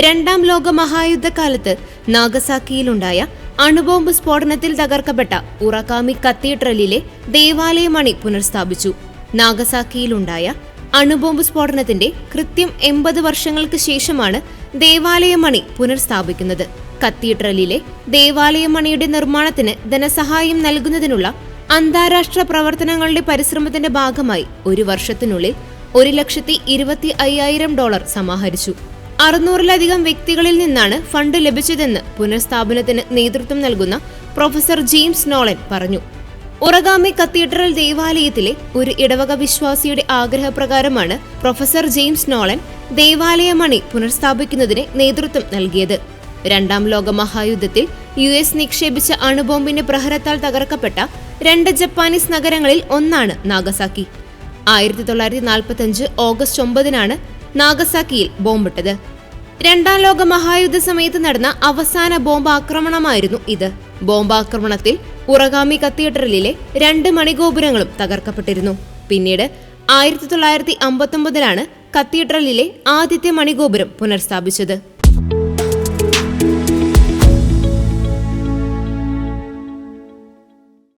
രണ്ടാം ലോക മഹായുദ്ധകാലത്ത് നാഗസാക്കിയിലുണ്ടായ അണുബോംബ് സ്ഫോടനത്തിൽ തകർക്കപ്പെട്ട ഉറഗാമി കത്തീഡ്രലിലെ ദേവാലയമണി പുനഃസ്ഥാപിച്ചു. നാഗസാക്കിയിലുണ്ടായ അണുബോംബ് സ്ഫോടനത്തിന്റെ കൃത്യം 80 വർഷങ്ങൾക്ക് ശേഷമാണ് ദേവാലയമണി പുനഃസ്ഥാപിക്കുന്നത്. കത്തീഡ്രലിലെ ദേവാലയമണിയുടെ നിർമ്മാണത്തിന് ധനസഹായം നൽകുന്നതിനുള്ള അന്താരാഷ്ട്ര പ്രവർത്തനങ്ങളുടെ പരിശ്രമത്തിന്റെ ഭാഗമായി 1 വർഷത്തിനുള്ളിൽ $1,25,000 സമാഹരിച്ചു. 600-ലധികം വ്യക്തികളിൽ നിന്നാണ് ഫണ്ട് ലഭിച്ചതെന്ന് പുനഃസ്ഥാപനത്തിന് നേതൃത്വം നൽകുന്ന പ്രൊഫസർ ജെയിംസ് നോളൻ പറഞ്ഞു. ഉറഗാമി കത്തീഡ്രൽ ദേവാലയത്തിലെ ഒരു ഇടവക വിശ്വാസിയുടെ ആഗ്രഹപ്രകാരമാണ് പ്രൊഫസർ ജെയിംസ് നോളൻ ദേവാലയമണി പുനഃസ്ഥാപിക്കുന്നതിന് നേതൃത്വം നൽകിയത്. രണ്ടാം ലോക മഹായുദ്ധത്തിൽ US നിക്ഷേപിച്ച അണുബോംബിന്റെ പ്രഹരത്താൽ തകർക്കപ്പെട്ട 2 ജപ്പാനീസ് നഗരങ്ങളിൽ ഒന്നാണ് നാഗസാക്കി. 1945 ഓഗസ്റ്റ് 9-നാണ് നാഗസാക്കിയിൽ ബോംബിട്ടത്. രണ്ടാം ലോക മഹായുദ്ധ സമയത്ത് നടന്ന അവസാന ബോംബാക്രമണമായിരുന്നു ഇത്. ബോംബാക്രമണത്തിൽ ഉറഗാമി കത്തീഡ്രലിലെ 2 മണിഗോപുരങ്ങളും തകർക്കപ്പെട്ടിരുന്നു. പിന്നീട് 1959-ലാണ് കത്തീഡ്രലിലെ ആദ്യത്തെ മണിഗോപുരം പുനഃസ്ഥാപിച്ചത്.